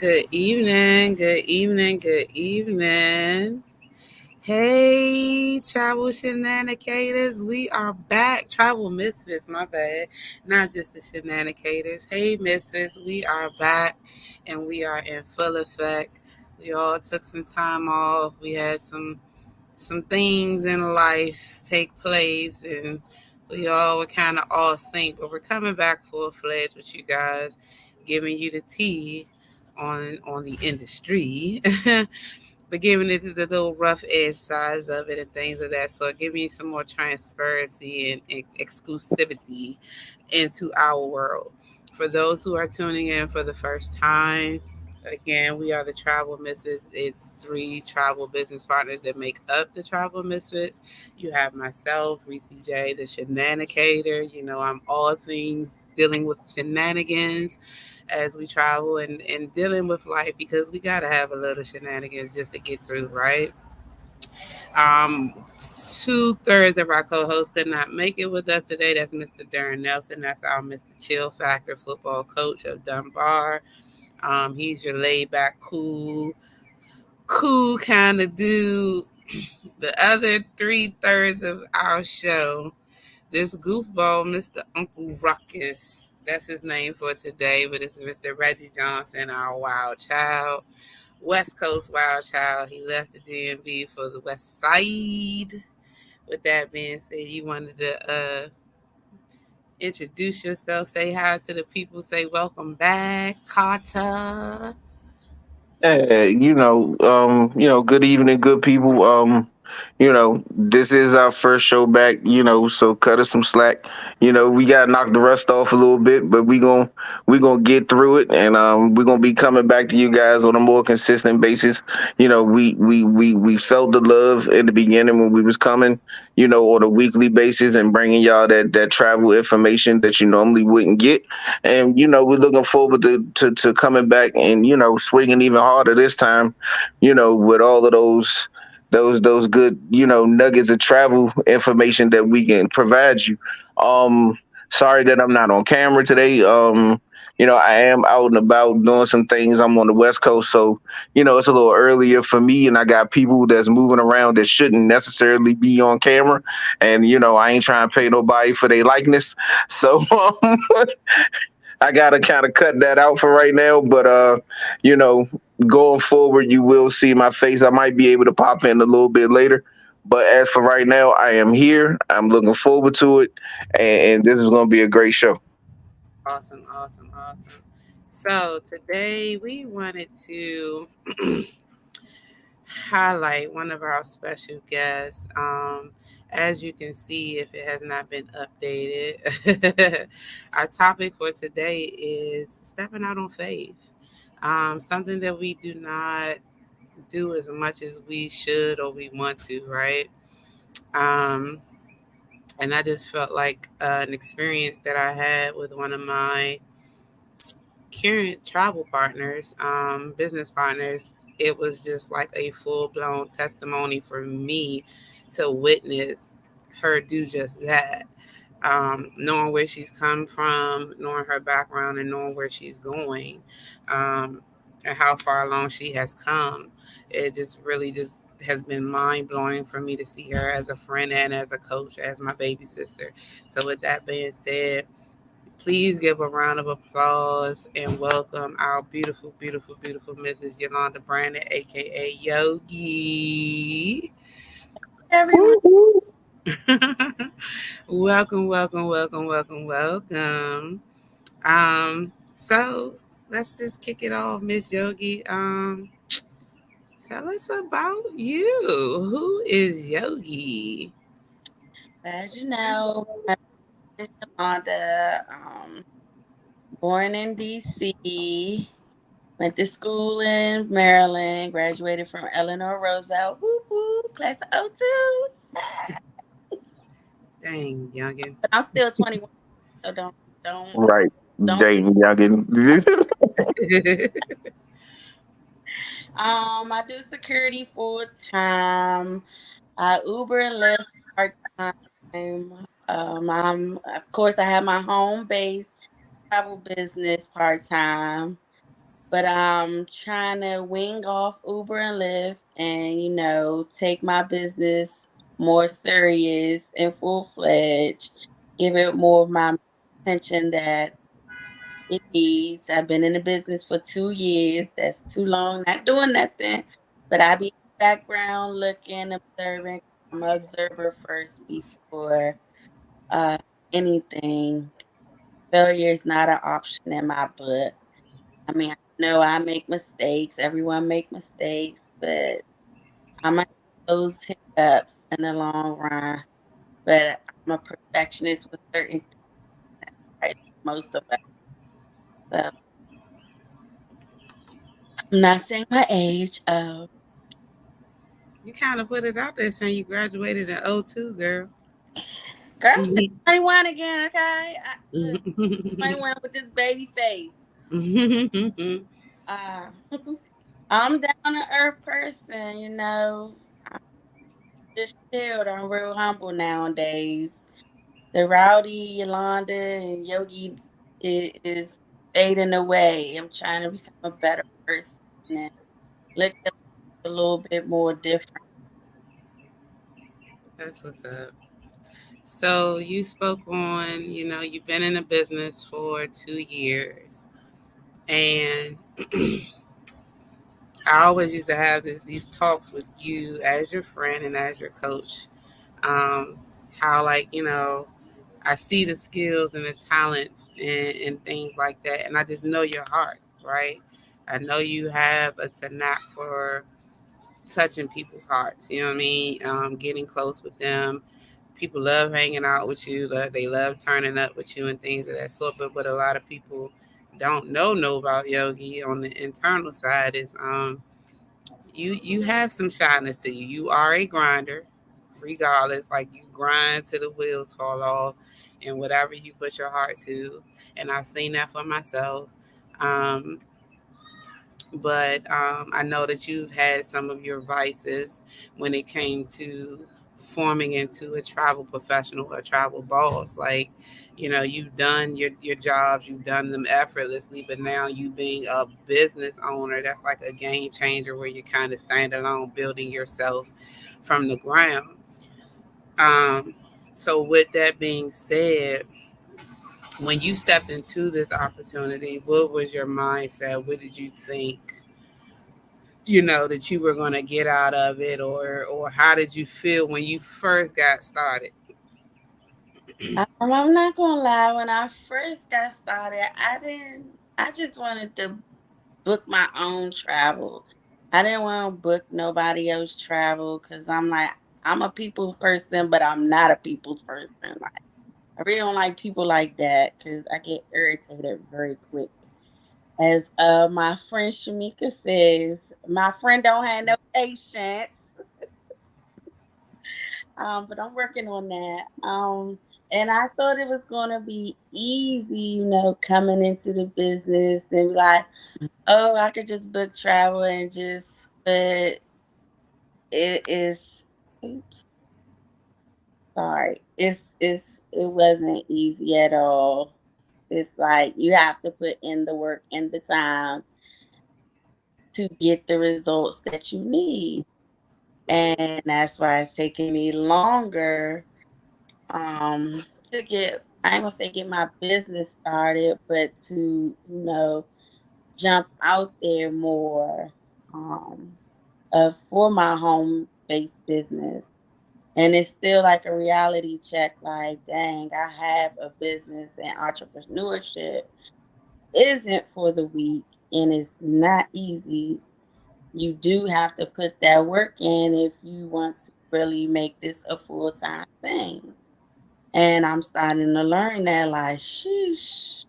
Good evening, good evening, good evening. Hey, travel shenanigans, we are back. Travel misfits, my bad. Not just the shenanigans. Hey, misfits, we are back and we are in full effect. We all took some time off. We had some things in life take place and we all were kind of all sync, but we're coming back full fledged with you guys, giving you the tea on the industry, but giving it the little rough edge size of it and things of that sort, giving you some more transparency and exclusivity into our world. For those who are tuning in for the first time, again, we are the Travel Misfits. It's three travel business partners that make up the Travel Misfits. You have myself, Reese J, the Shenanicator. You know, I'm all things dealing with shenanigans as we travel and dealing with life because we got to have a little shenanigans just to get through, right? Um, Two-thirds of our co-hosts could not make it with us today. That's Mr. Darren Nelson. That's our Mr. Chill Factor football coach of Dunbar. He's your laid back, cool kind of dude. The other 3/3 of our show, this goofball, Mr. Uncle Ruckus. That's his name for today, but it's Mr. Reggie Johnson, our wild child. West Coast wild child. He left the DMV for the West Side. With that being said, you wanted to introduce yourself, say hi to the people, say welcome back, Carter. Good evening, good people. This is our first show back, so cut us some slack. We gotta knock the rust off a little bit, but we gonna get through it, and we're gonna be coming back to you guys on a more consistent basis. We felt the love in the beginning when we was coming, on a weekly basis and bringing y'all that travel information that you normally wouldn't get. And we're looking forward to coming back and swinging even harder this time, with all of those good nuggets of travel information that we can provide you. um Sorry that I'm not on camera today. I am out and about doing some things. I'm on the West Coast, so it's a little earlier for me, and I got people that's moving around that shouldn't necessarily be on camera. And I ain't trying to pay nobody for their likeness, so I gotta kind of cut that out for right now. But you know, going forward, you will see my face. I might be able to pop in a little bit later. But as for right now, I am here. I'm looking forward to it, and this is going to be a great show. Awesome, awesome, awesome. So today we wanted to highlight one of our special guests. As you can see, if it has not been updated, our topic for today is stepping out on faith. Something that we do not do as much as we should or we want to, right? Um, and I just felt like an experience that I had with one of my current travel partners, business partners. It was just like a full blown testimony for me to witness her do just that. Knowing where she's come from, knowing her background, and knowing where she's going, um, and how far along she has come. It just really just has been mind blowing for me to see her as a friend and as a coach, as my baby sister. So, with that being said, please give a round of applause and welcome our beautiful, beautiful, beautiful Mrs. Yolanda Brannon, aka Yogi. Everyone. Welcome, welcome, welcome, welcome, welcome. So let's just kick it off, Miss Yogi. Tell us about you. Who is Yogi? As you know, my name is Yolanda, born in DC, went to school in Maryland, graduated from Eleanor Roosevelt, woo woo, class of '02. Dang, youngin. But I'm still 21, so don't, Right, don't. dating youngin. I do security full time. I Uber and Lyft part time. Of course, I have my home base travel business part time. But I'm trying to wing off Uber and Lyft and, take my business more serious and full fledged, give it more of my attention that it needs. I've been in the business for 2 years. That's too long, not doing nothing. But I be in the background looking, observing. I'm an observer first before uh, anything. Failure is not an option in my book. I mean, I know I make mistakes. Everyone make mistakes, but I might have those hiccups in the long run. But I'm a perfectionist with certain things, right? Most of us. So I'm not saying my age. You kind of put it out there saying you graduated in '02, girl. Girl, I'm still 21 again, okay? Look, 21 with this baby face. Uh, I'm down to earth person, I'm just chilled. I'm real humble nowadays. The rowdy Yolanda and Yogi is fading away. I'm trying to become a better person and look at a little bit more different. That's what's up. So you spoke on, you've been in a business for 2 years, and I always used to have these talks with you as your friend and as your coach. Um, how like I see the skills and the talents and things like that, and I just know your heart, right? I know you have a knack for touching people's hearts. You know what I mean? Getting close with them. People love hanging out with you. They love turning up with you and things of that sort. But what a lot of people don't know about Yogi on the internal side is you have some shyness to you. You are a grinder, regardless. Like you grind till the wheels fall off, and whatever you put your heart to. And I've seen that for myself. Um, but I know that you've had some of your vices when it came to forming into a travel professional, a travel boss. Like, you've done your jobs, you've done them effortlessly, but now you being a business owner, that's like a game changer where you kind of stand alone, building yourself from the ground. Um, so, with that being said, when you stepped into this opportunity, what was your mindset? What did you think? That you were going to get out of it, or how did you feel when you first got started? I'm not gonna lie. When I first got started, I just wanted to book my own travel. I didn't want to book nobody else travel because I'm like, I'm a people person, but I'm not a people's person. Like, I really don't like people like that because I get irritated very quick. As my friend Shamika says, my friend don't have no patience. But I'm working on that. And I thought it was gonna be easy, coming into the business and be like, oh, I could just book travel and but it is. Oops, sorry. It wasn't easy at all. It's like you have to put in the work and the time to get the results that you need, and that's why it's taking me longer to get, I ain't gonna say get my business started, but to, jump out there more um for my home based business. And it's still like a reality check, like, dang, I have a business, and entrepreneurship isn't for the weak and it's not easy. You do have to put that work in if you want to really make this a full time thing. And I'm starting to learn that, like, sheesh,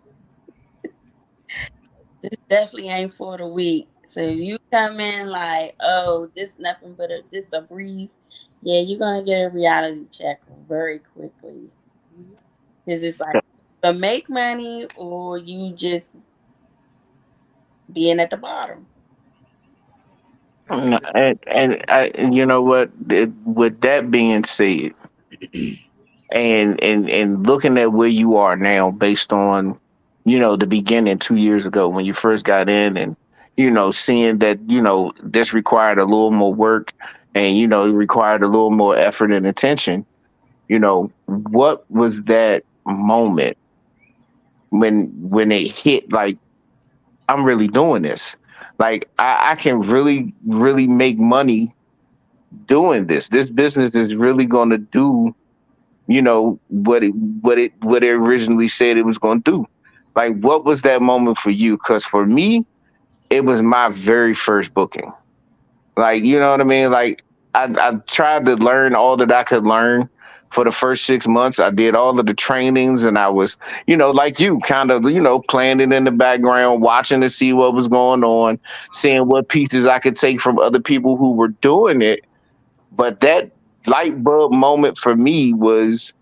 this definitely ain't for the weak. So you come in like, oh, this nothing but this a breeze. Yeah, you're gonna get a reality check very quickly because it's like, but make money or you just being at the bottom. I feel it. And you know what? With that being said, and looking at where you are now, based on the beginning 2 years ago when you first got in, seeing that, this required a little more work, and, it required a little more effort and attention. What was that moment when it hit, like, I'm really doing this? Like, I can really, really make money doing this. This business is really going to do, what it originally said it was going to do. Like, what was that moment for you? Because for me, it was my very first booking. Like, you know what I mean? Like, I tried to learn all that I could learn for the first 6 months. I did all of the trainings, and I was, like you, kind of, playing it in the background, watching to see what was going on, seeing what pieces I could take from other people who were doing it. But that light bulb moment for me was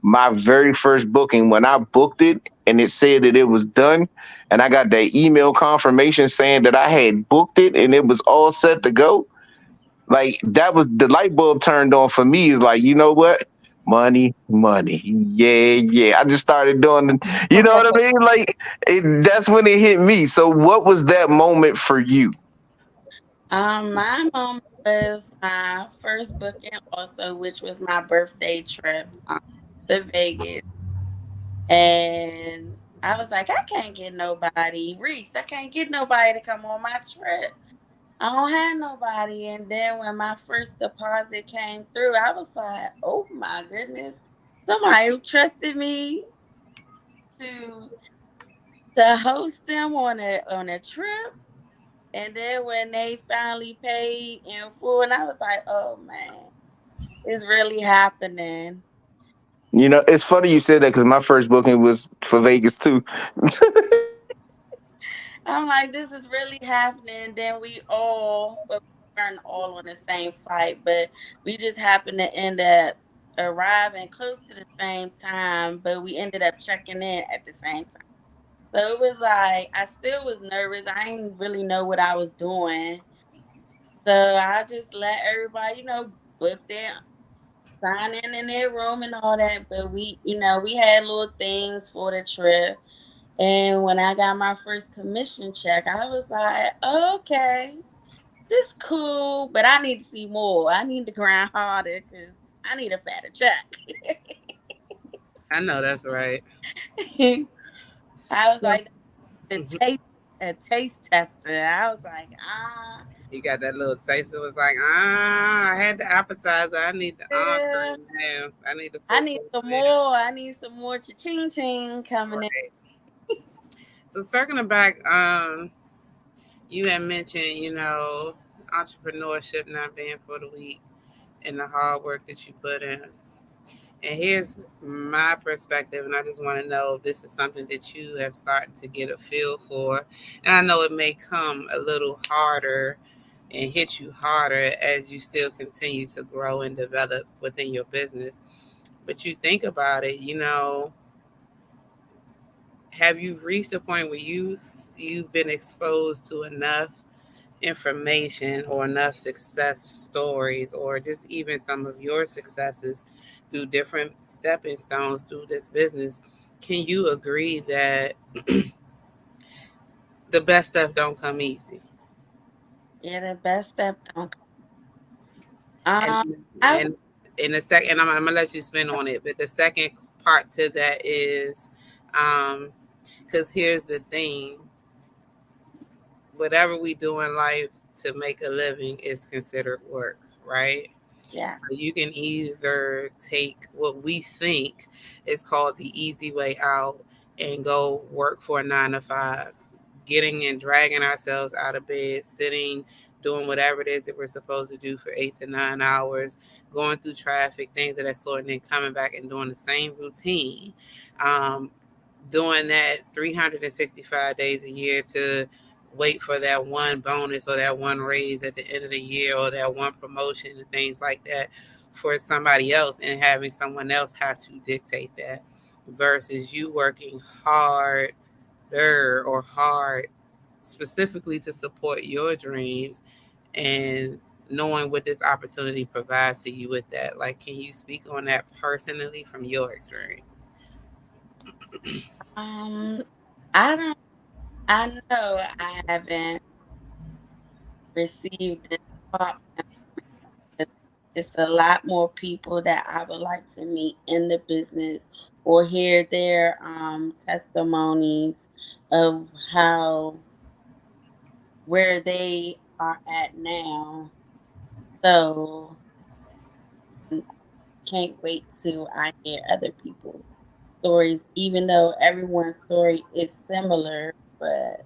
my very first booking when I booked it and it said that it was done. And I got that email confirmation saying that I had booked it and it was all set to go. Like, that was the light bulb turned on for me. Is like, you know what? Money, money. Yeah, yeah. I just started doing, you know what I mean? Like, that's when it hit me. So, what was that moment for you? My moment was my first booking also, which was my birthday trip to Vegas. And I was like, I can't get nobody, Reese, I can't get nobody to come on my trip. I don't have nobody. And then when my first deposit came through, I was like, oh my goodness. Somebody who trusted me to host them on a trip. And then when they finally paid in full, and I was like, oh man, it's really happening. It's funny you said that because my first booking was for Vegas too. I'm like, this is really happening. Then well, we weren't all on the same flight, but we just happened to end up arriving close to the same time, but we ended up checking in at the same time. So it was like, I still was nervous. I didn't really know what I was doing. So I just let everybody, book their sign in their room and all that. But we had little things for the trip. And when I got my first commission check, I was like, okay, this cool, but I need to see more. I need to grind harder because I need a fatter check. I know that's right. I was So, like, the mhm, taste tester. I was like, you got that little taste. It was like, I had the appetizer. I need the yeah, entree now. I need the I full need course some now. more. I need some more cha-ching ching coming in. Right. So circling back, you had mentioned, entrepreneurship not being for the weak and the hard work that you put in. And here's my perspective, and I just want to know if this is something that you have started to get a feel for. And I know it may come a little harder and hit you harder as you still continue to grow and develop within your business. But you think about it, have you reached a point where you've been exposed to enough information or enough success stories or just even some of your successes through different stepping stones through this business? Can you agree that the best stuff don't come easy? Yeah, the best step don't. And Um, I and in a second, I'm gonna let you spin on it, but the second part to that is, um because here's the thing: whatever we do in life to make a living is considered work, right? yeah. So you can either take what we think is called the easy way out and go work for a 9 to 5, getting and dragging ourselves out of bed, sitting, doing whatever it is that we're supposed to do for 8 to 9 hours, going through traffic, things of that sort, and then coming back and doing the same routine. Um, Doing that 365 days a year to wait for that one bonus or that one raise at the end of the year or that one promotion and things like that for somebody else, and having someone else have to dictate that versus you working harder or hard specifically to support your dreams and knowing what this opportunity provides to you with that. Like, can you speak on that personally from your experience? Um, I don't. I know I haven't. receive this talk. It's a lot more people that I would like to meet in the business or hear their testimonies of how where they are at now. So can't wait till I hear other people's stories, even though everyone's story is similar, but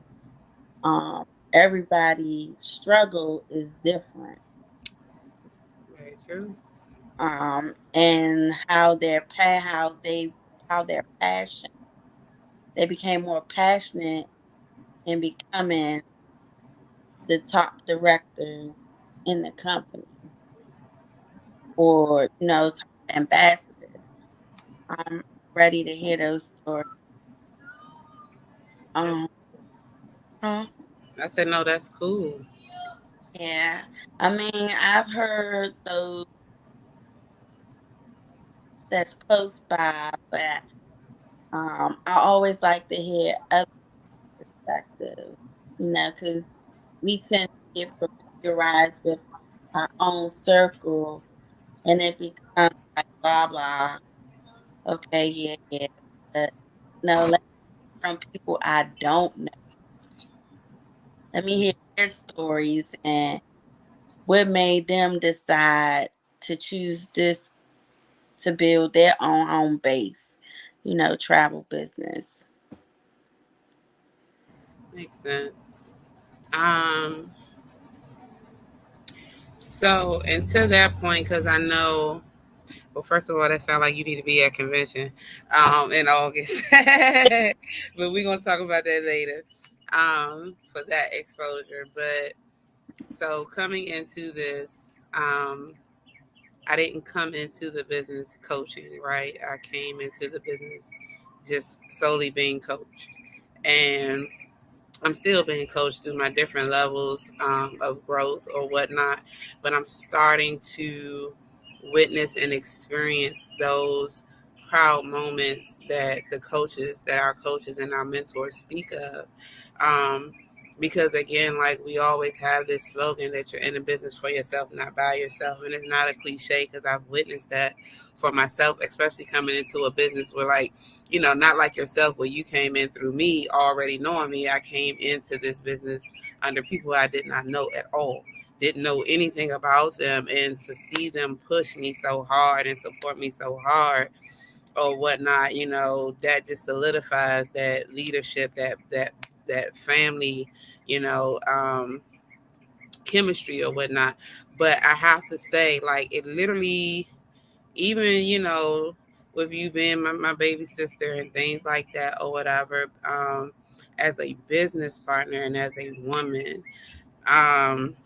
everybody's struggle is different. Very true. And how how their passion they became more passionate in becoming the top directors in the company or top ambassadors. I'm ready to hear those stories. That's, Um, huh? I said, no, that's cool. Yeah. I mean, I've heard those that's close by, but I always like to hear other perspectives, because we tend to get familiarized with our own circle and it becomes like blah blah. Okay, yeah, yeah. But no, let from people I don't know. Let me hear their stories and what made them decide to choose this to build their own home base, travel business. Makes sense. Um, so and to that point, because I know, well, first of all, that sounds like you need to be at convention, in August, but we're gonna talk about that later, for that exposure. But so coming into this, I didn't come into the business coaching, right? I came into the business just solely being coached, and I'm still being coached through my different levels, of growth or whatnot, but I'm starting to witness and experience those proud moments that our coaches and our mentors speak of. Um, because again, like we always have this slogan that you're in a business for yourself, not by yourself. And it's not a cliche because I've witnessed that for myself, especially coming into a business where, like, not like yourself, where you came in through me already knowing me. I came into this business under people I did not know at all, didn't know anything about them. And to see them push me so hard and support me so hard or whatnot, that just solidifies that leadership, that family, you know, um, chemistry or whatnot. But I have to say, like, it literally, even with you being my baby sister and things like that or whatever, as a business partner and as a woman, um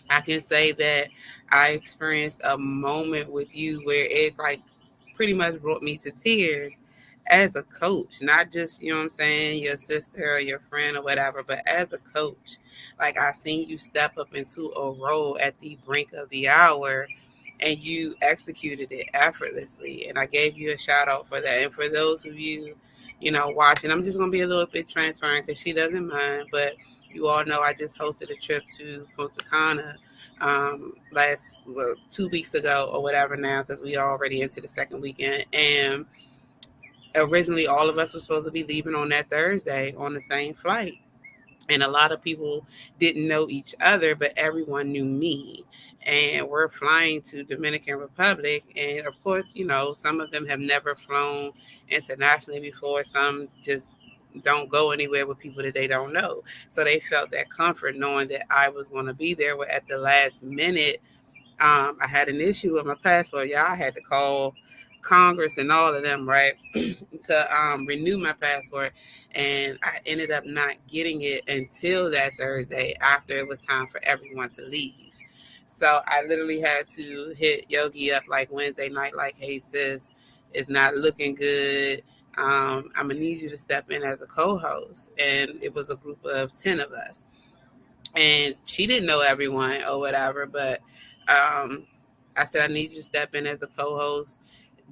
I can say that I experienced a moment with you where it, like, pretty much brought me to tears as a coach, not just, what I'm saying, your sister or your friend or whatever, but as a coach. Like, I seen you step up into a role at the brink of the hour and you executed it effortlessly. And I gave you a shout out for that. And for those of you, watching, I'm just going to be a little bit transparent because she doesn't mind, but you all know I just hosted a trip to Punta Cana, last, well, 2 weeks ago or whatever now, because we are already into the second weekend. And originally, all of us were supposed to be leaving on that Thursday on the same flight. And a lot of people didn't know each other, but everyone knew me. And we're flying to Dominican Republic, and of course, some of them have never flown internationally before. Some just don't go anywhere with people that they don't know, so they felt that comfort knowing that I was going to be there. Where at the last minute, I had an issue with my passport. Y'all, I had to call Congress and all of them, right, to renew my passport, and I ended up not getting it until that Thursday after it was time for everyone to leave. So I literally had to hit Yogi up like Wednesday night, like, "Hey sis, it's not looking good. I'm gonna need you to step in as a co-host." And it was a group of 10 of us, and she didn't know everyone or whatever, but I said, "I need you to step in as a co-host.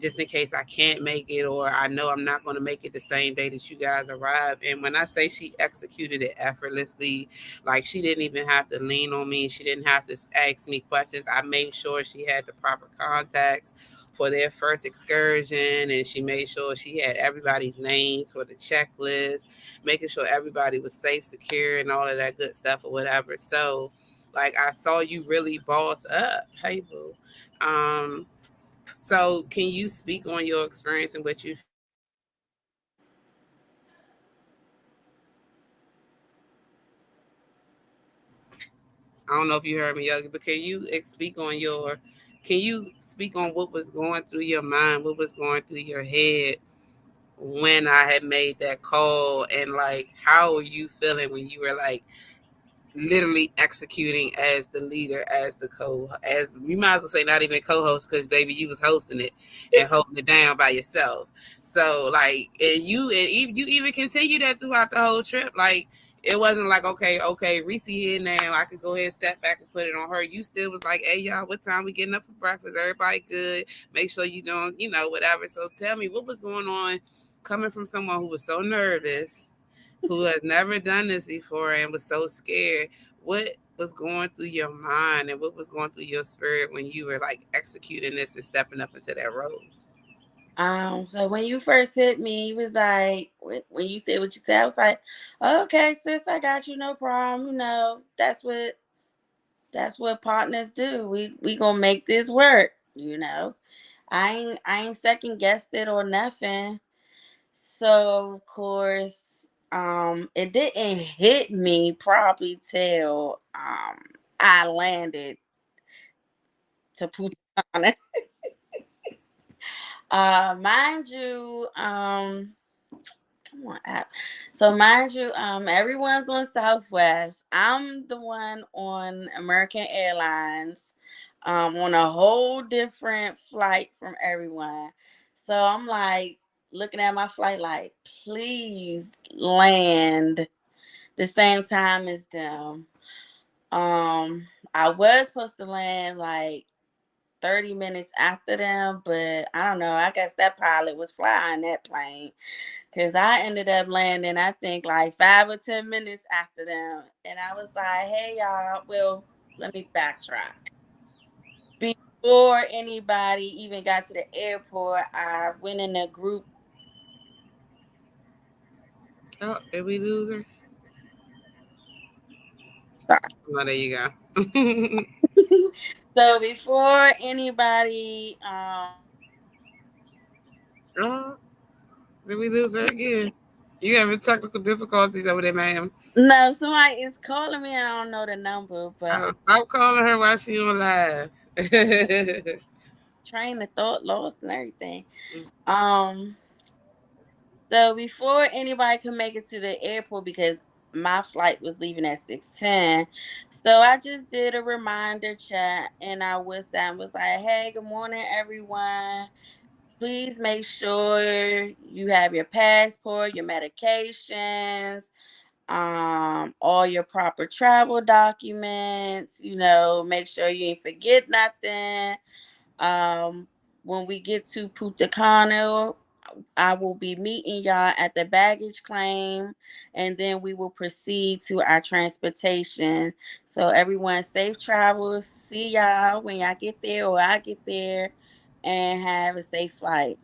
just in case I can't make it, or I know I'm not going to make it the same day that you guys arrive. And when I say she executed it effortlessly, like she didn't even have to lean on me, she didn't have to ask me questions. I made sure she had the proper contacts for their first excursion, and she made sure she had everybody's names for the checklist, making sure everybody was safe, secure, and all of that good stuff or whatever. So, like, I saw you really boss up. Hey, boo. So, can you speak on your experience and what you feel like you did to make sure that you guys arrived safely? I don't know if you heard me, Yogi, but can you speak on what was going through your mind, what was going through your head when I had made that call, and like how were you feeling when you were like literally executing as the leader, as the as you might as well say not even co-host, because baby, you was hosting it and holding it down by yourself. So like, you even continued that throughout the whole trip. Like it wasn't like okay, Reese here now. I could go ahead and step back and put it on her. You still was like, hey y'all, what time we getting up for breakfast? Everybody good? Make sure you don't, whatever. So tell me what was going on, coming from someone who was so nervous, who has never done this before and was so scared. What was going through your mind and what was going through your spirit when you were like executing this and stepping up into that role? So when you first hit me, he was like, when you said what you said, I was like, okay, sis, I got you, no problem. That's what partners do. We gonna make this work. I ain't second guessed it or nothing. So of course, it didn't hit me probably till I landed to Punta. Mind you, come on, app. So mind you, everyone's on Southwest. I'm the one on American Airlines, on a whole different flight from everyone. So I'm like looking at my flight, like, please land the same time as them. I was supposed to land like 30 minutes after them, but I don't know. I guess that pilot was flying that plane because I ended up landing, I think, like 5 or 10 minutes after them. And I was like, hey, y'all, well, let me backtrack. Before anybody even got to the airport, I went in a group. Oh, did we lose her? Sorry. Oh, there you go. So before anybody, Oh, did we lose her again? You having technical difficulties over there, ma'am. no, somebody is calling me and I don't know the number, but Stop calling her while she on live. train of thought lost and everything. Um, So before anybody could make it to the airport, because my flight was leaving at 6:10, so I just did a reminder chat and I was like, "Hey, good morning, everyone. Please make sure you have your passport, your medications, all your proper travel documents. Make sure you ain't forget nothing. Um, when we get to Punta Cana, I will be meeting y'all at the baggage claim, and then we will proceed to our transportation. So everyone, safe travels. See y'all when y'all get there, or I get there, and have a safe flight."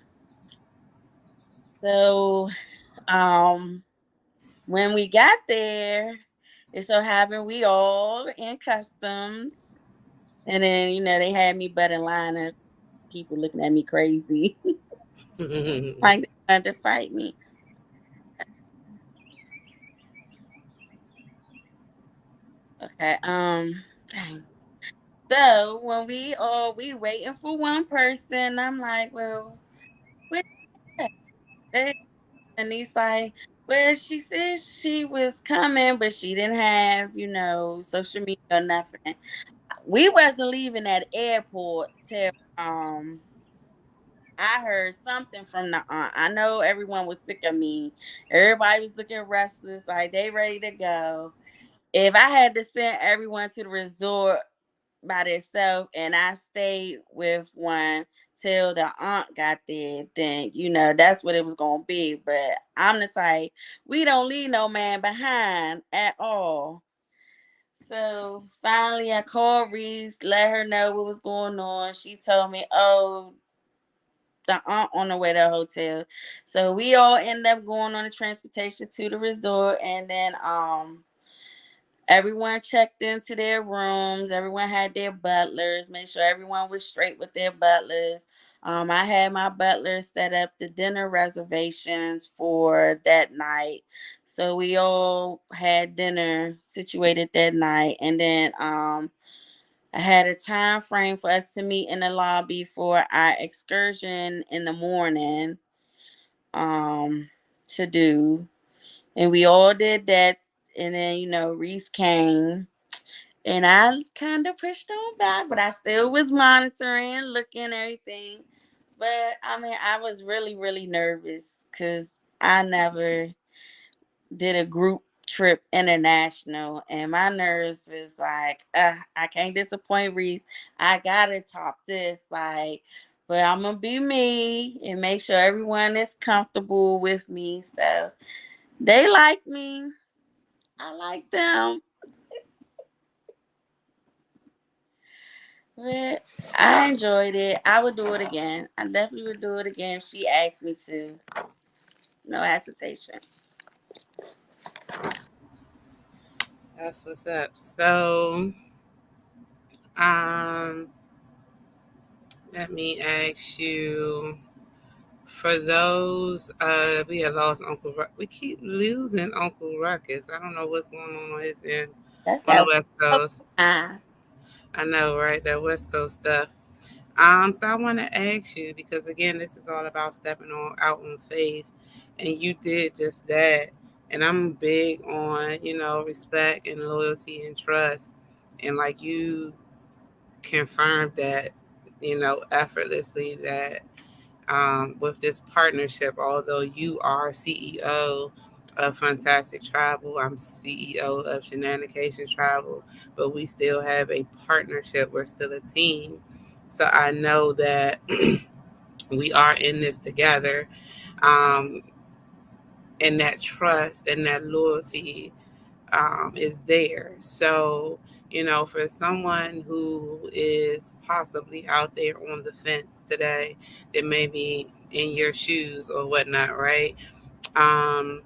So, um, when we got there, it so happened we all in customs, and then they had me butt in line, and people looking at me crazy, like they wanted to fight me. Okay. Dang. So when we waiting for one person, I'm like, well, where that? And he's like, well, she said she was coming, but she didn't have, social media or nothing. We wasn't leaving that airport till I heard something from the aunt. I know everyone was sick of me. Everybody was looking restless, like they ready to go. If I had to send everyone to the resort by themselves and I stayed with one till the aunt got there, then that's what it was gonna be. But I'm the type, we don't leave no man behind at all. So finally, I called Reese, let her know what was going on. She told me, "Oh, the aunt on the way to the hotel." So we all ended up going on the transportation to the resort, and then everyone checked into their rooms. Everyone had their butlers. Make sure everyone was straight with their butlers. I had my butler set up the dinner reservations for that night. So we all had dinner situated that night. And then I had a time frame for us to meet in the lobby for our excursion in the morning to do. And we all did that. And then, Reese came. And I kind of pushed on back, but I still was monitoring, looking, everything. But I mean, I was really, really nervous because I never did a group trip international, and my nerves was like, I can't disappoint Reese. I gotta top this, like, but I'm gonna be me and make sure everyone is comfortable with me. So they like me. I like them. But I enjoyed it. I would do it again. I definitely would do it again if she asked me to. No hesitation. That's what's up. So, um, let me ask you. For those, we have lost Uncle. We keep losing Uncle Ruckus. I don't know what's going on his end That's on the that. West Coast. Ah, I know, right? That West Coast stuff. So I want to ask you because again, this is all about stepping on out on faith, and you did just that. And I'm big on respect and loyalty and trust, and like you confirmed that effortlessly that with this partnership, although you are CEO of Fantastic Travel, I'm CEO of Shenanigans Travel, but we still have a partnership. We're still a team. So I know that we are in this together. Um, and that trust and that loyalty is there. So, for someone who is possibly out there on the fence today, that may be in your shoes or whatnot, right? Um,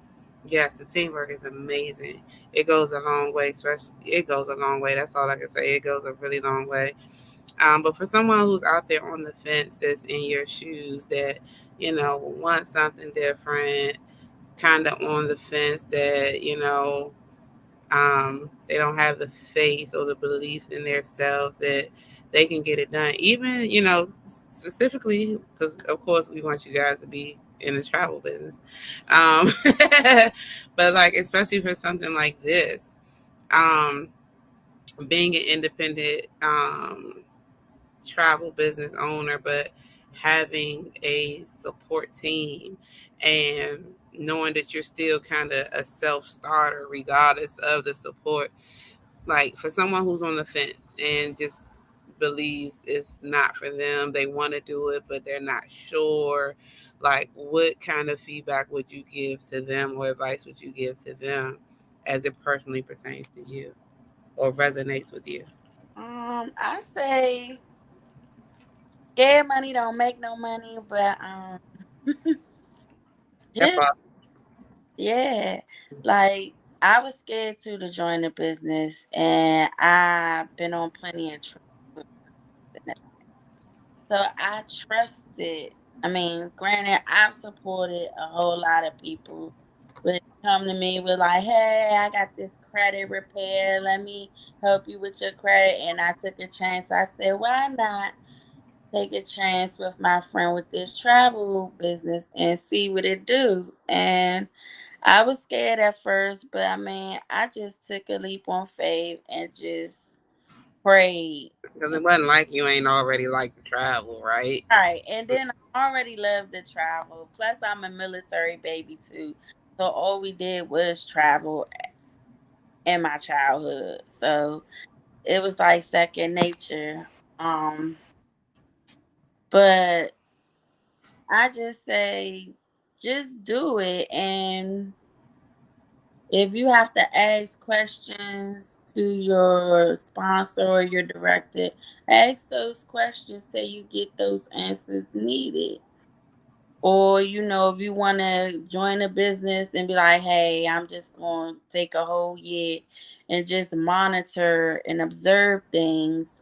yes, the teamwork is amazing. It goes a long way, especially it goes a long way. That's all I can say. It goes a really long way. But for someone who's out there on the fence, that's in your shoes, that wants something different, kind of on the fence, that they don't have the faith or the belief in themselves that they can get it done. Even, specifically, because of course we want you guys to be in the travel business. Um, but like, especially for something like this, um, being an independent travel business owner, but having a support team and knowing that you're still kind of a self starter regardless of the support, like for someone who's on the fence and just believes it's not for them, they want to do it but they're not sure, like what kind of feedback would you give to them or advice would you give to them as it personally pertains to you or resonates with you? I say scared money don't make no money, but That just part. yeah, like I was scared too to join the business, and I've been on plenty of trips, so I trusted. I mean, granted, I've supported a whole lot of people, but come to me with like, "Hey, I got this credit repair. Let me help you with your credit," and I took a chance. I said, "Why not take a chance with my friend with this travel business and see what it do?" And I was scared at first, but I mean, I just took a leap on faith and just prayed. Because it wasn't like you ain't already like to travel, right? All right, and then I already love to travel. Plus, I'm a military baby too, so all we did was travel in my childhood. So it was like second nature. Um, But I just say, just do it. And if you have to ask questions to your sponsor or your director, ask those questions till you get those answers needed. Or, if you want to join a business and be like, hey, I'm just going to take a whole year and just monitor and observe things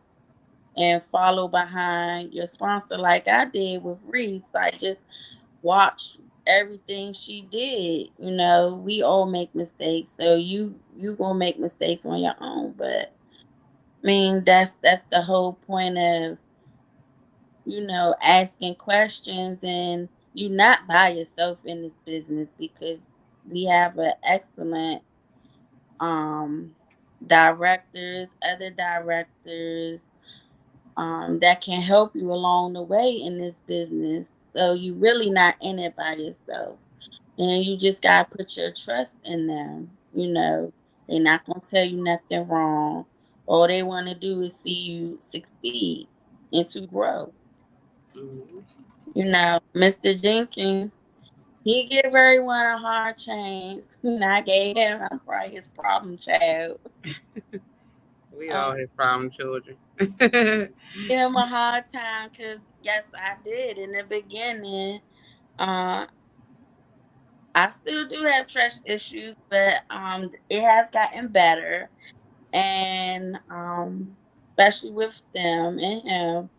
and follow behind your sponsor, like I did with Reese. Like, just watch everything she did. We all make mistakes, so you gonna make mistakes on your own. But I mean, that's the whole point of asking questions, and you not by yourself in this business, because we have an excellent um other directors that can help you along the way in this business. So you really not in it by yourself. And you just gotta put your trust in them. They're not gonna tell you nothing wrong. All they wanna do is see you succeed and to grow. Mhm. Mr. Jenkins, he give everyone a hard chance. I gave him, I'm probably his problem child. We Um, all have problem children. Give him a hard time because yes, I did in the beginning. Uh, I still do have trust issues, but it has gotten better, and especially with them and him.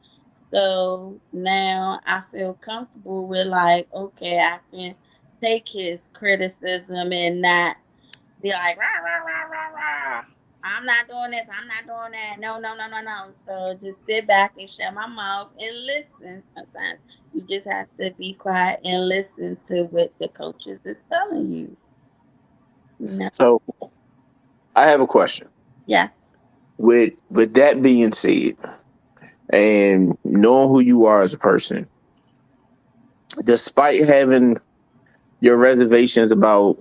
So now I feel comfortable with, like, okay, I can take his criticism and not be like, rah, rah, rah, rah, rah. I'm not doing this. I'm not doing that. No, no, no, no, no. So just sit back and shut my mouth and listen. Sometimes you just have to be quiet and listen to what the coaches is telling you. You know? So I have a question. Yes. With that being said, and knowing who you are as a person, despite having your reservations about,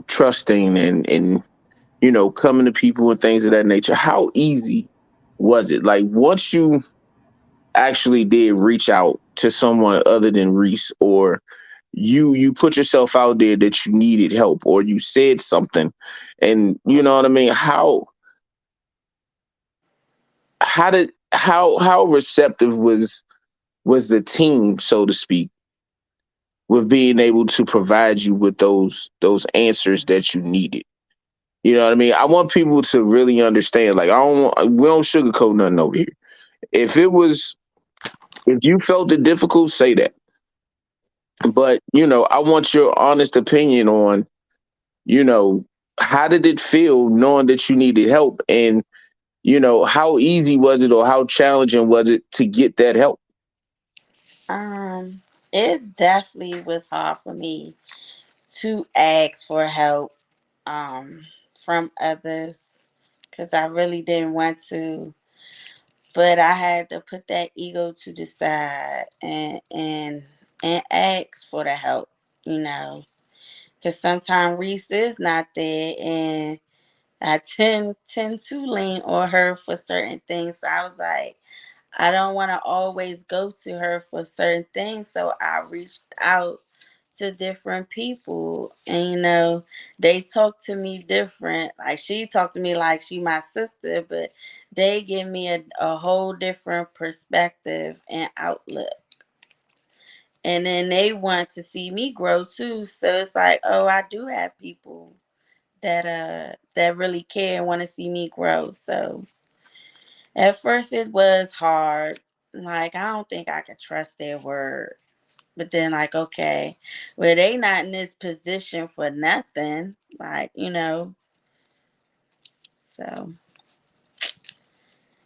trusting and coming to people and things of that nature, how easy was it? Like once you actually did reach out to someone other than Reese, or you put yourself out there that you needed help, or you said something, and you know what I mean, how receptive was the team, so to speak, with being able to provide you with those answers that you needed? You know what I mean? I want people to really understand. Like, we don't sugarcoat nothing over here. If it was, if you felt it difficult, say that. But I want your honest opinion on, you know, how did it feel knowing that you needed help, and how easy was it, or how challenging was it to get that help? It definitely was hard for me to ask for help from others, because I really didn't want to. But I had to put that ego to the side and ask for the help, you know. Because sometimes Reese is not there, and I tend to lean on her for certain things. So I was like, I don't want to always go to her for certain things. So I reached out to different people, and they talk to me different. Like, she talked to me like she my sister, but they give me a whole different perspective and outlook. And then they want to see me grow too. So it's like, oh, I do have people that really care and want to see me grow. So at first it was hard. Like, I don't think I could trust their word. But then, like, okay, well, they not in this position for nothing. Like, so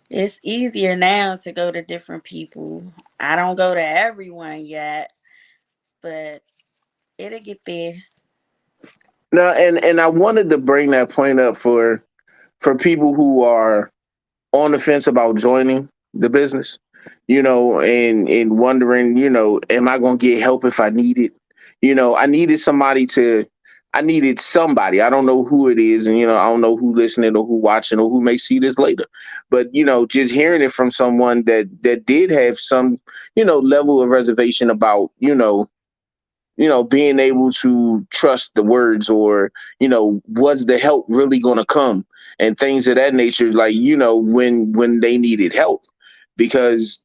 it's easier now to go to different people. I don't go to everyone yet, but it'll get there. No, and I wanted to bring that point up for people who are on the fence about joining the business, and wondering, am I going to get help if I need it? I needed somebody I needed somebody. I don't know who it is, and I don't know who listening or who watching or who may see this later. But just hearing it from someone that did have some, level of reservation about, being able to trust the words, or was the help really going to come, and things of that nature, like when they needed help. Because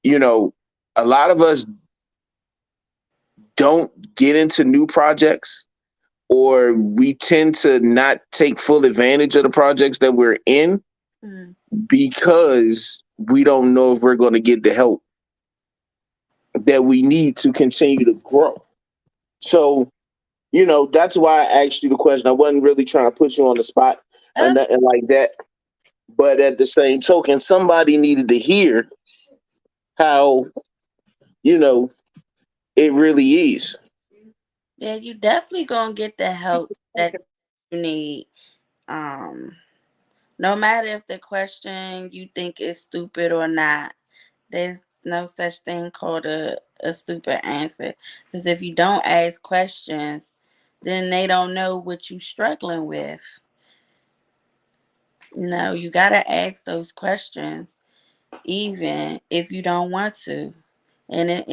you know a lot of us don't get into new projects, or we tend to not take full advantage of the projects that we're in, Mm. because we don't know if we're going to get the help that we need to continue to grow. So that's why I asked you the question. I wasn't really trying to put you on the spot or Uh, nothing like that. But at the same token, somebody needed to hear how, you know, it really is. yeah, you definitely gonna get the help that you need. Um, no matter if the question you think is stupid or not, there's no such thing called a stupid answer. Because if you don't ask questions, then they don't know what you're struggling with. No, you gotta ask those questions, even if you don't want to, and it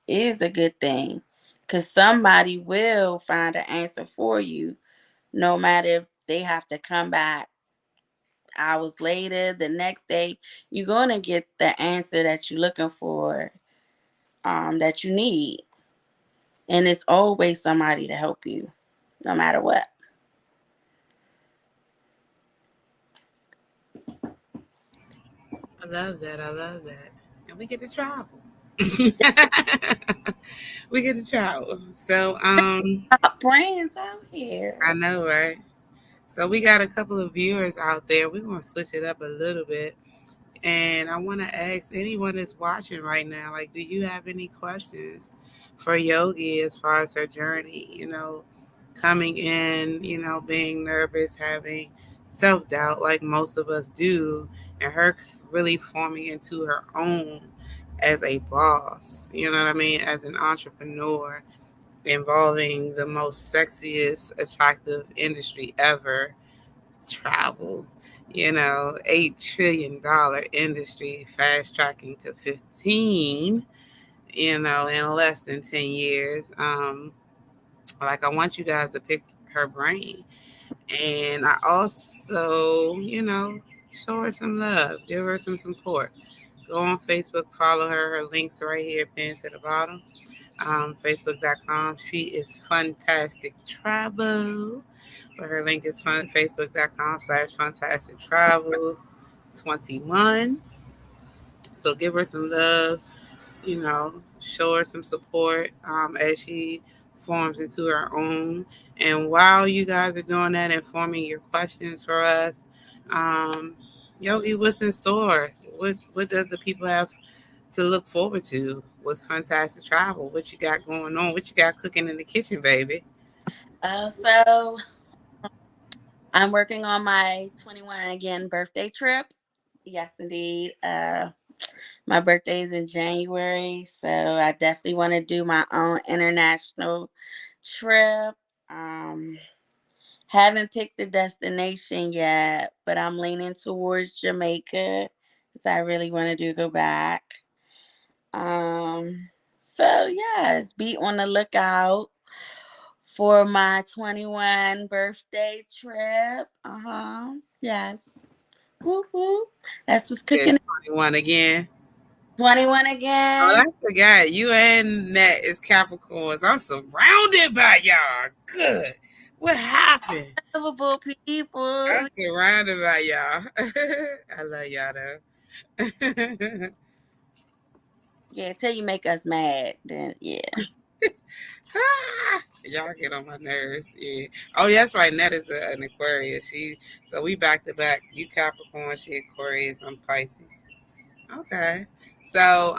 is a good thing, because somebody will find an answer for you, no matter if they have to come back hours later, the next day. You're gonna get the answer that you're looking for, that you need, and it's always somebody to help you, no matter what. I love that. I love that. And we get to travel. We get to travel. So, Top brands out I here. know, right? So we got a couple of viewers out there. We're gonna switch it up a little bit. And I want to ask anyone that's watching right now, like, do you have any questions for Yogi as far as her journey? Coming in, being nervous, having self doubt, like most of us do, and her really forming into her own as a boss. You know what I mean? As an entrepreneur, involving the most sexiest, attractive industry ever, travel. $8 trillion industry, fast tracking to 15, in less than 10 years. Like, I want you guys to pick her brain. And I also, show her some love, give her some support. Go on Facebook, follow her. Her links right here, pinned to the bottom. Facebook.com. She is Fantastic Travel. But her link is Facebook.com/Fantastic Travel 21. So give her some love, show her some support, as she forms into her own. And while you guys are doing that and forming your questions for us, um, Yogi, what's in store? What does the people have to look forward to with Fantastic Travel? What you got going on? What you got cooking in the kitchen, baby? So I'm working on my 21 again birthday trip. Yes, indeed. My birthday is in January, so I definitely want to do my own international trip. Um, haven't picked the destination yet, but I'm leaning towards Jamaica because I really want to do go back. So yes, be on the lookout for my 21 birthday trip. Yes. Woo woo. That's what's Yeah, cooking. 21 again. 21 Oh, again. I forgot. You and Nat is Capricorns. I'm surrounded by y'all. Good. What happened? Lovable I'm people. surrounded by y'all. I love y'all though. Yeah, till you make us mad, then yeah. Y'all get on my nerves. Yeah. Oh, yeah, that's right. Nat is an Aquarius. So we back to back. You Capricorn, she Aquarius. I'm Pisces. Okay. So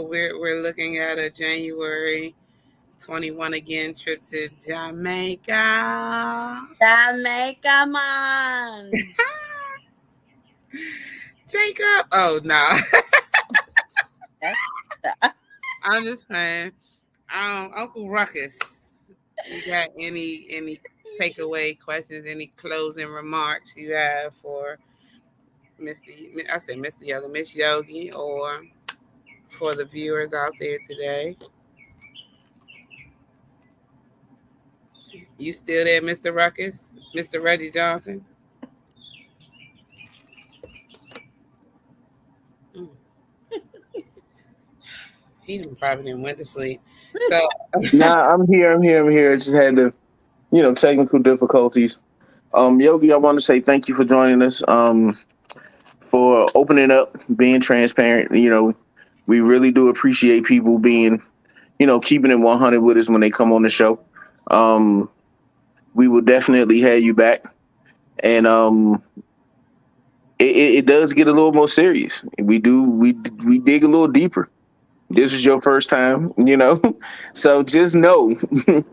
we're looking at a January 21 again trip to Jamaica. Jamaica man. Jacob. Oh no. That's I'm just playing. Uncle Ruckus. You got any takeaway questions, any closing remarks you have for Mr. I said Mr. Yogi, Miss Yogi, or for the viewers out there today? You still there, Mr. Ruckus, Mr. Reggie Johnson? Mm, probably didn't went to sleep. So Nah, I'm here. I'm here. I'm here. I just had to, technical difficulties. Yogi, I want to say thank you for joining us. For opening up, being transparent. We really do appreciate people being, keeping it 100 with us when they come on the show. Um, we will definitely have you back, and it does get a little more serious. We dig a little deeper. This is your first time, so just know, like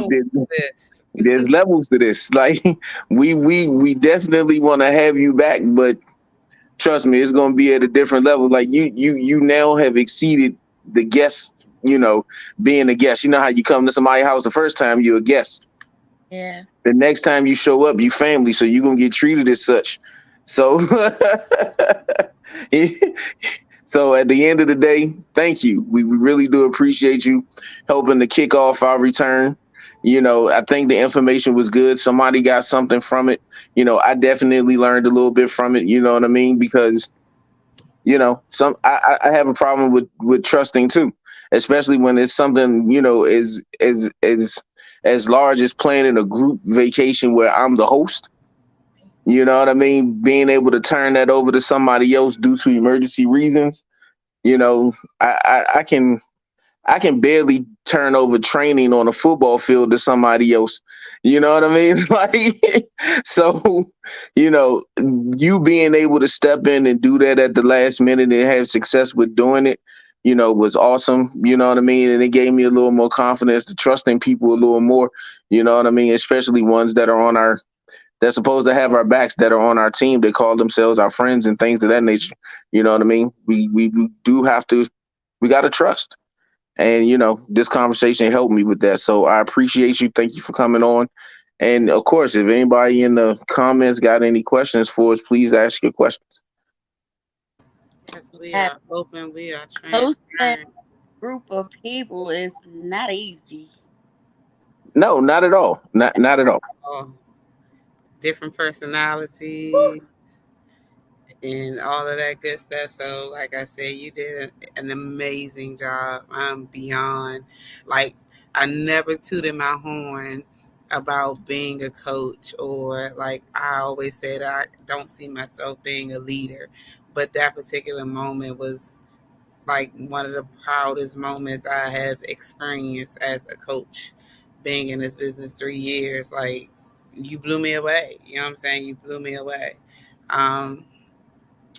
level this. there's levels to this. Like we definitely want to have you back, but trust me, it's gonna be at a different level. Like you now have exceeded the guest. Being a guest. You know how you come to somebody's house the first time you're a guest. Yeah. The next time you show up, you family, so you're gonna get treated as such. So so at the end of the day, thank you. We really do appreciate you helping to kick off our return. I think the information was good. Somebody got something from it. I definitely learned a little bit from it. You know what I mean? Because some I have a problem with trusting too, especially when it's something as large as planning a group vacation where I'm the host. You know what I mean? Being able to turn that over to somebody else due to emergency reasons. You know, I can barely turn over training on a football field to somebody else. You know what I mean? Like, so, you being able to step in and do that at the last minute and have success with doing it, was awesome. You know what I mean? And it gave me a little more confidence to trust in people a little more. You know what I mean? Especially ones that's supposed to have our backs, that are on our team. They call themselves our friends and things of that nature. You know what I mean? We do have to. We got to trust. And this conversation helped me with that. So I appreciate you. Thank you for coming on. And of course, if anybody in the comments got any questions for us, please ask your questions. Yes, we Have are open. We are hosting a transparent. group of people is not easy. No, not at all. Not at all. All different personalities and all of that good stuff. So, like I said, you did an amazing job. I'm beyond, like, I never tooted my horn about being a coach, or like I always said, I don't see myself being a leader. But that particular moment was like one of the proudest moments I have experienced as a coach, being in this business 3 years. Like, you blew me away. You know what I'm saying? You blew me away. Um,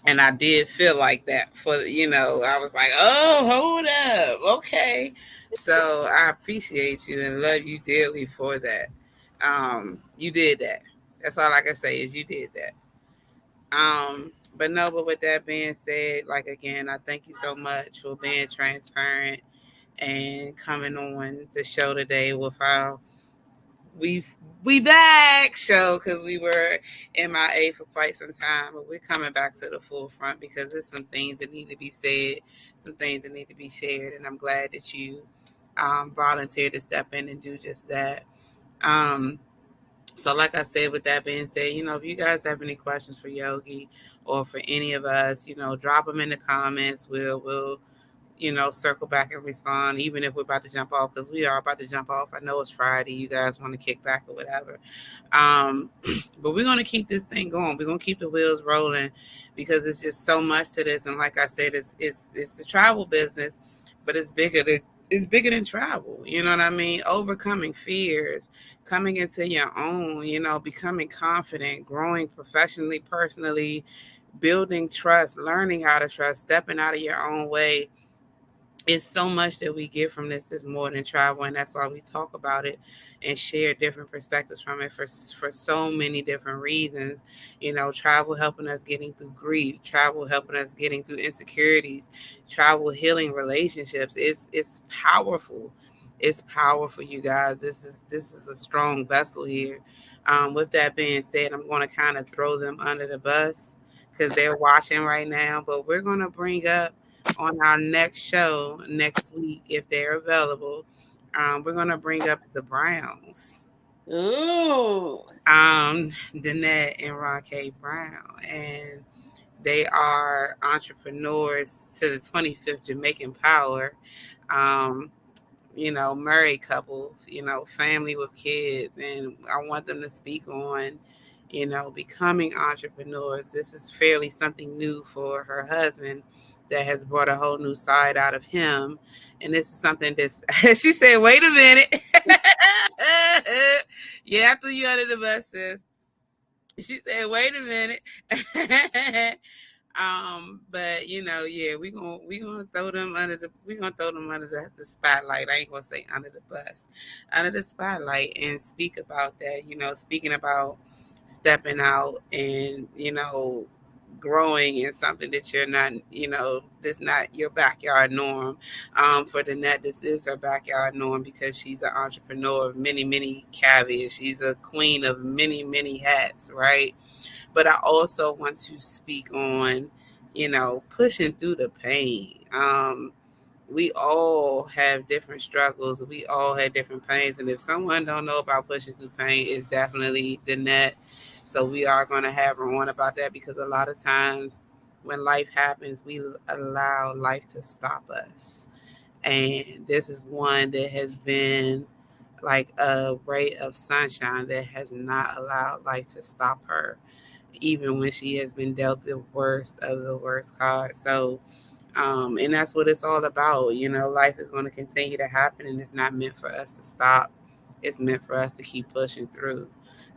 and I did feel like that for, I was like, oh, hold up. Okay. So I appreciate you and love you dearly for that. You did that. That's all I can say is you did that. But no, but with that being said, like again, I thank you so much for being transparent and coming on the show today with our we back show, because we were MIA for quite some time, but we're coming back to the forefront because there's some things that need to be said, some things that need to be shared, and I'm glad that you volunteered to step in and do just that. Um, so, like I said, with that being said, if you guys have any questions for Yogi or for any of us, drop them in the comments. We'll circle back and respond, even if we're about to jump off, because we are about to jump off. I know it's Friday. You guys want to kick back or whatever. Um, but we're going to keep this thing going. We're going to keep the wheels rolling because it's just so much to this. And like I said, it's the travel business, but it's bigger than travel. You know what I mean? Overcoming fears, coming into your own, becoming confident, growing professionally, personally, building trust, learning how to trust, stepping out of your own way. It's so much that we get from this more than travel, and that's why we talk about it and share different perspectives from it for so many different reasons. Travel helping us getting through grief, travel helping us getting through insecurities, travel healing relationships. It's powerful. it's powerful, you guys. This is a strong vessel here. With that being said, I'm going to kind of throw them under the bus because they're watching right now. But we're going to bring up on our next show next week if they're available. We're going to bring up the Browns. Ooh. Danette and Ron K. Brown, and they are entrepreneurs to the 25th Jamaican Power. Um, married couple, family with kids, and I want them to speak on, becoming entrepreneurs. This is fairly something new for her husband that has brought a whole new side out of him. And this is something that's, she said, wait a minute. Yeah, after you under the bus, sis. She said, wait a minute. But yeah, we gonna throw them under the spotlight. I ain't gonna say under the bus, under the spotlight, and speak about that. Speaking about stepping out and growing in something that you're not, that's not your backyard norm. For Danette, this is her backyard norm because she's an entrepreneur of many, many caveats. She's a queen of many, many hats, right? But I also want to speak on, pushing through the pain. We all have different struggles. We all have different pains. And if someone don't know about pushing through pain, it's definitely the net. So we are going to have her on about that because a lot of times when life happens, we allow life to stop us. And this is one that has been like a ray of sunshine that has not allowed life to stop her even when she has been dealt the worst of the worst cards. So, and that's what it's all about. Life is going to continue to happen, and it's not meant for us to stop. It's meant for us to keep pushing through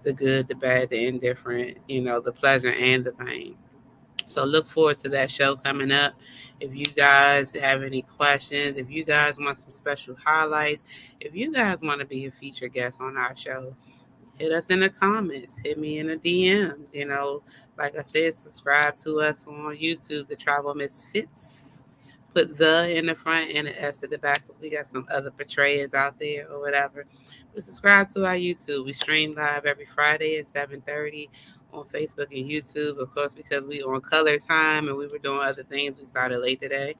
the good, the bad, the indifferent, the pleasure and the pain. So look forward to that show coming up. If you guys have any questions, if you guys want some special highlights, if you guys want to be a featured guest on our show, hit us in the comments, hit me in the DMs. Like I said, subscribe to us on YouTube, The Travel Misfits. Put the in the front and the S at the back because we got some other portrayers out there or whatever. But subscribe to our YouTube. We stream live every Friday at 7:30 on Facebook and YouTube. Of course, because we on color time and we were doing other things, we started late today.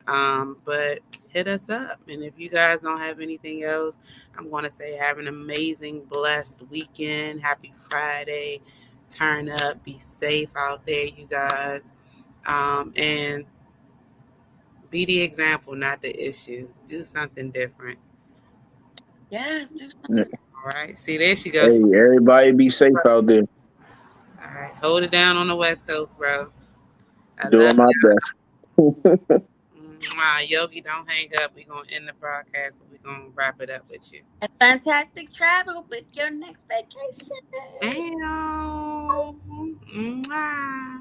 But hit us up. And if you guys don't have anything else, I'm going to say have an amazing, blessed weekend. Happy Friday. Turn up. Be safe out there, you guys. And be the example, not the issue. Do something different. Yes, do something. All right. See, there she goes. Hey, everybody be safe out there. All right. Hold it down on the West Coast, bro. I love Doing my best. you. Yogi, don't hang up. We're going to end the broadcast, but we're going to wrap it up with you. A fantastic travel with your next vacation. Mwah.